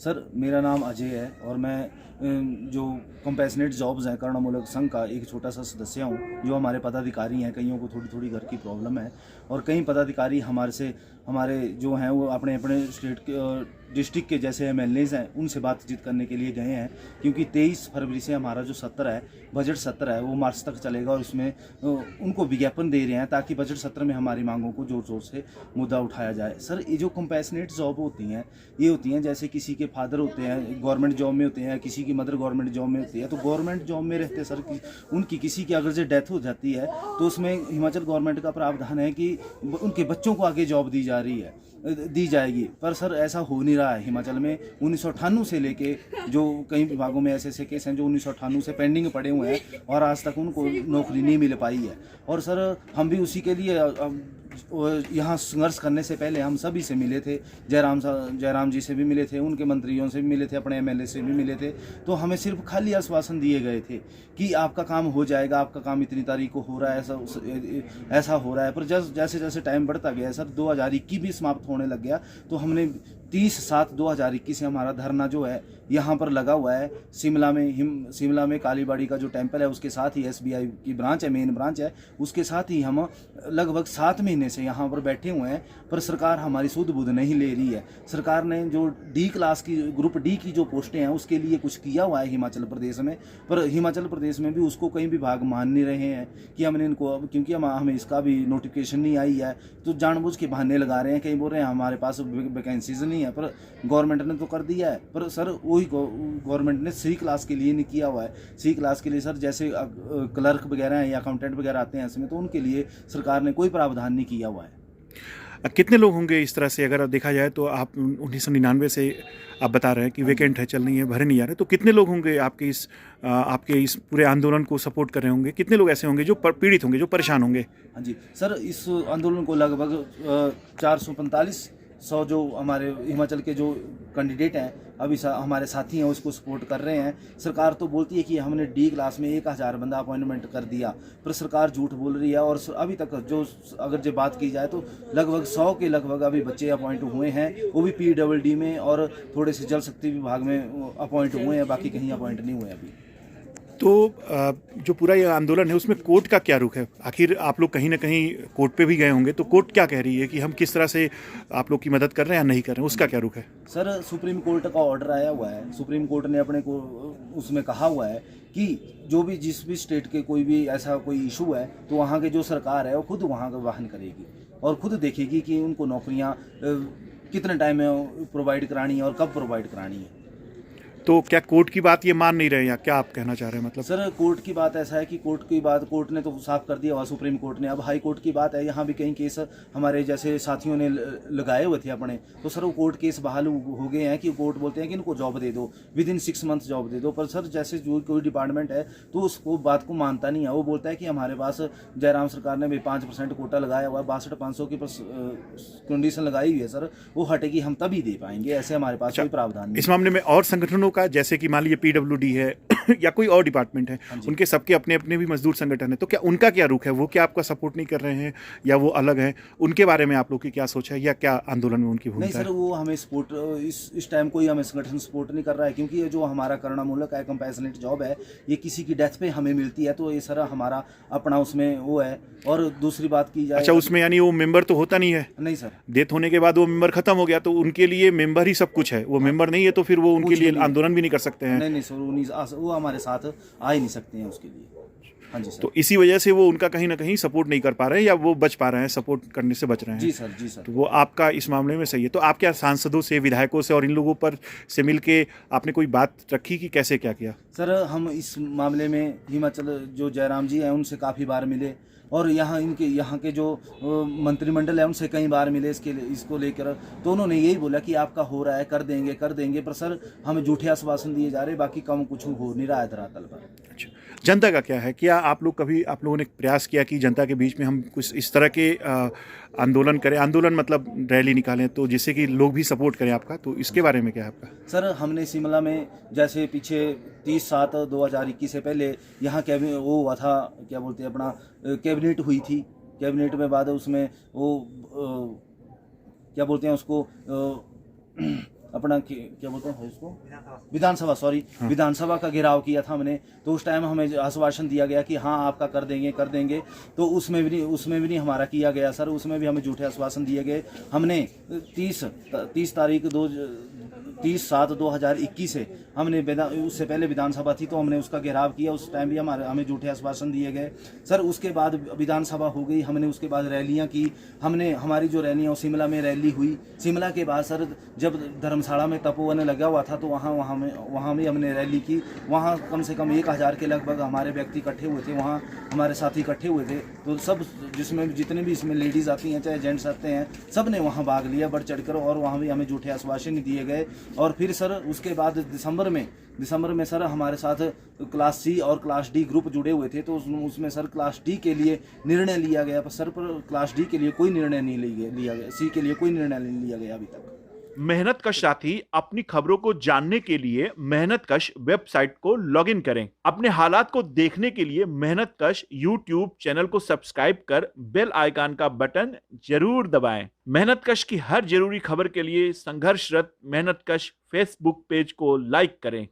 Sir मेरा नाम अजय है और मैं जो कंपैशनेट जॉब्स हैं करुणामूलक संघ का एक छोटा सा सदस्य हूँ। जो हमारे पदाधिकारी हैं, कईयों को थोड़ी थोड़ी घर की प्रॉब्लम है और कई पदाधिकारी हमारे जो हैं वो अपने अपने स्टेट के डिस्ट्रिक्ट के जैसे एमएलएज हैं उनसे बातचीत करने के लिए गए हैं, क्योंकि 23 फरवरी से हमारा जो सत्र है, बजट सत्र है, वो मार्च तक चलेगा और उसमें उनको विज्ञापन दे रहे हैं ताकि बजट सत्र में हमारी मांगों को जोर शोर से मुद्दा उठाया जाए। सर ये जो कंपैशनेट जॉब होती हैं, ये होती हैं जैसे किसी के फादर होते हैं गवर्नमेंट जॉब में होते हैं, किसी की मदर गवर्नमेंट जॉब में होती है, तो गवर्नमेंट जॉब में रहते सर उनकी किसी की अगर जो डेथ हो जाती है तो उसमें हिमाचल गवर्नमेंट का प्रावधान है कि उनके बच्चों को आगे जॉब दी जाएगी। पर सर ऐसा हो नहीं रहा है हिमाचल में। 1998 से लेके जो कई विभागों में ऐसे केस हैं जो 1998 से पेंडिंग पड़े हुए हैं और आज तक उनको नौकरी नहीं मिल पाई है। और सर हम भी उसी के लिए यहाँ संघर्ष करने से पहले हम सभी से मिले थे, जयराम जी से भी मिले थे, उनके मंत्रियों से भी मिले थे, अपने एमएलए से भी मिले थे। तो हमें सिर्फ खाली आश्वासन दिए गए थे कि आपका काम हो जाएगा, आपका काम इतनी तारीख को हो रहा है, ऐसा हो रहा है। पर जैसे जैसे टाइम बढ़ता गया सर 2021 भी समाप्त होने लग गया, तो हमने 30/7/2021 से हमारा धरना जो है यहाँ पर लगा हुआ है शिमला में कालीबाड़ी का जो टेम्पल है उसके साथ ही एसबीआई की ब्रांच है, मेन ब्रांच है, उसके साथ ही हम लगभग 7 महीने से यहाँ पर बैठे हुए हैं। पर सरकार हमारी सुध बुध नहीं ले रही है। सरकार ने जो डी क्लास की ग्रुप डी की जो पोस्टें हैं उसके लिए कुछ किया हुआ है हिमाचल प्रदेश में, पर हिमाचल प्रदेश में भी उसको कई विभाग मान नहीं रहे हैं कि हमने इनको, क्योंकि हमें इसका भी नोटिफिकेशन नहीं आई है, तो जानबूझ के बहाने लगा रहे हैं। कहीं बोल रहे हैं हमारे पास वैकेंसीज नहीं है, पर गवर्नमेंट ने तो कर दिया है। पर सर वही गवर्नमेंट ने सी क्लास के लिए नहीं किया हुआ है। सी क्लास के लिए सर जैसे क्लर्क वगैरह हैं या अकाउंटेंट वगैरह आते हैं ऐसे में, तो उनके लिए सरकार ने कोई प्रावधान नहीं किया हुआ है। कितने लोग होंगे इस तरह से अगर देखा जाए तो? आप 1999 से आप बता रहे हैं कि वैकेंट है, चल नहीं है, भरे नहीं आ रहे, तो कितने लोग होंगे आपके इस पूरे आंदोलन को सपोर्ट कर रहे होंगे? कितने लोग ऐसे होंगे जो पीड़ित होंगे, जो परेशान होंगे? हाँ जी सर, इस आंदोलन को लगभग 445 जो हमारे हिमाचल के जो कैंडिडेट हैं अभी हमारे साथी हैं उसको सपोर्ट कर रहे हैं। सरकार तो बोलती है कि हमने डी क्लास में 1000 बंदा अपॉइंटमेंट कर दिया, पर सरकार झूठ बोल रही है। और अभी तक जो अगर जो बात की जाए तो लगभग 100 के लगभग अभी बच्चे अपॉइंट हुए हैं, वो भी PWD में और थोड़े से जल शक्ति विभाग में अपॉइंट हुए हैं, बाकी कहीं अपॉइंट नहीं हुए अभी। तो जो पूरा ये आंदोलन है उसमें कोर्ट का क्या रुख है? आखिर आप लोग कहीं ना कहीं कोर्ट पे भी गए होंगे, तो कोर्ट क्या कह रही है कि हम किस तरह से आप लोग की मदद कर रहे हैं या नहीं कर रहे हैं, उसका क्या रुख है? सर सुप्रीम कोर्ट का ऑर्डर आया हुआ है। सुप्रीम कोर्ट ने अपने को उसमें कहा हुआ है कि जो भी जिस भी स्टेट के कोई भी ऐसा कोई इशू है तो वहाँ के जो सरकार है वो खुद वहाँ का वाहन करेगी और खुद देखेगी कि उनको नौकरियाँ कितने टाइम में प्रोवाइड करानी है और कब प्रोवाइड करानी है। तो क्या कोर्ट की बात ये मान नहीं रहे या क्या आप कहना चाह रहे हैं? मतलब सर कोर्ट की बात ऐसा है कि कोर्ट ने तो साफ कर दिया हुआ सुप्रीम कोर्ट ने। अब हाई कोर्ट की बात है, यहाँ भी कई केस हमारे जैसे साथियों ने लगाए हुए थे अपने, तो सर वो कोर्ट केस बहाल हो गए हैं कि कोर्ट बोलते हैं कि इनको जॉब दे दो, विदिन 6 मंथ जॉब दे दो। पर सर जैसे जो कोई डिपार्टमेंट है तो उसको बात को मानता नहीं है। वो बोलता है कि हमारे पास जयराम सरकार ने भी 5% कोटा लगाया हुआ है, 62,500 की कंडीशन लगाई हुई है सर, वो हटेगी हम तभी दे पाएंगे, ऐसे हमारे पास कोई प्रावधान नहीं। इस मामले में और संगठनों का, जैसे कि मान लीजिए PWD है या कोई और डिपार्टमेंट है, उनके सबके अपने अपने भी मजदूर संगठन है, तो क्या उनका क्या रुख है? वो क्या आपका सपोर्ट नहीं कर रहे हैं या वो अलग है? उनके बारे में आप लोग की क्या सोच है या क्या आंदोलन में उनकी भूमिका है? नहीं सर, वो हमें सपोर्ट इस टाइम कोई हमें संगठन सपोर्ट नहीं कर रहा है, क्योंकि ये जो हमारा करुणामूलक है कंपैशनेट जॉब है, ये किसी की डेथ पे हमें मिलती है, तो ये सर हमारा अपना उसमें वो है। और दूसरी बात की जाए, अच्छा, उसमें यानी वो मेंबर तो होता नहीं है? नहीं सर, डेथ होने के बाद वो मेंबर खत्म हो गया तो उनके लिए मेंबर ही सब कुछ है, वो मेंबर नहीं है तो फिर वो उनके लिए आंदोलन भी नहीं कर सकते हैं? नहीं सर, वो हमारे साथ आ ही नहीं सकते हैं उसके लिए। हाँ जी सर। तो इसी वजह से वो उनका कहीं ना कहीं सपोर्ट नहीं कर पा रहे हैं या वो बच पा रहे हैं, सपोर्ट करने से बच रहे हैं? जी सर। तो वो आपका इस मामले में सही है। तो आप क्या सांसदों से, विधायकों से और इन लोगों पर से मिल के आपने कोई बात रखी कि कैसे क्या किया? सर हम इस मामले में हिमाचल जो जयराम जी हैं उनसे काफ़ी बार मिले और यहाँ के जो मंत्रिमंडल है उनसे कई बार मिले इसको लेकर, तो उन्होंने यही बोला कि आपका हो रहा है, कर देंगे। पर सर हमें झूठे आश्वासन दिए जा रहे, बाकी कम कुछ हो नहीं रहा है धरातल पर। अच्छा, जनता का क्या है? क्या आप लोगों ने प्रयास किया कि जनता के बीच में हम कुछ इस तरह के आंदोलन करें? आंदोलन मतलब रैली निकालें तो जिससे कि लोग भी सपोर्ट करें आपका, तो इसके बारे में क्या है आपका? सर हमने शिमला में जैसे पीछे 30/7/2021 से पहले यहाँ वो हुआ था, क्या बोलते हैं अपना कैबिनेट हुई थी। कैबिनेट में बाद उसमें वो क्या बोलते हैं उसको अपना क्या बोलते हैं इसको, विधानसभा, सॉरी, विधानसभा का घेराव किया था हमने। तो उस टाइम हमें आश्वासन दिया गया कि हाँ आपका कर देंगे। तो उसमें भी नहीं हमारा किया गया सर, उसमें भी हमें झूठे आश्वासन दिए गए। हमने 30/7/2021 से हमने उससे पहले विधानसभा थी तो हमने उसका घेराव किया, उस टाइम भी हमें झूठे आश्वासन दिए गए सर। उसके बाद विधानसभा हो गई, हमने उसके बाद रैलियां की। हमने हमारी जो रैलियां शिमला में रैली हुई। शिमला के बाद सर जब धर्मशाला में तपोवन लगा हुआ था तो वहाँ भी हमने रैली की। वहाँ कम से कम 1000 के लगभग हमारे व्यक्ति इकट्ठे हुए थे, वहाँ हमारे साथी इकट्ठे हुए थे। तो सब जिसमें जितने भी इसमें लेडीज़ आती हैं चाहे जेंट्स आते हैं, सब ने वहाँ भाग लिया बढ़ चढ़कर, और वहाँ भी हमें झूठे आश्वासन दिए गए। और फिर सर उसके बाद दिसंबर में सर हमारे साथ क्लास सी और क्लास डी ग्रुप जुड़े हुए थे। तो उसमें सर क्लास डी के लिए निर्णय लिया गया, पर सर पर क्लास डी के लिए कोई निर्णय नहीं लिया गया, सी के लिए कोई निर्णय नहीं लिया गया अभी तक। मेहनतकश साथी अपनी खबरों को जानने के लिए मेहनतकश वेबसाइट को लॉगिन करें। अपने हालात को देखने के लिए मेहनतकश यूट्यूब चैनल को सब्सक्राइब कर बेल आइकन का बटन जरूर दबाएं। मेहनतकश की हर जरूरी खबर के लिए संघर्षरत मेहनतकश फेसबुक पेज को लाइक करें।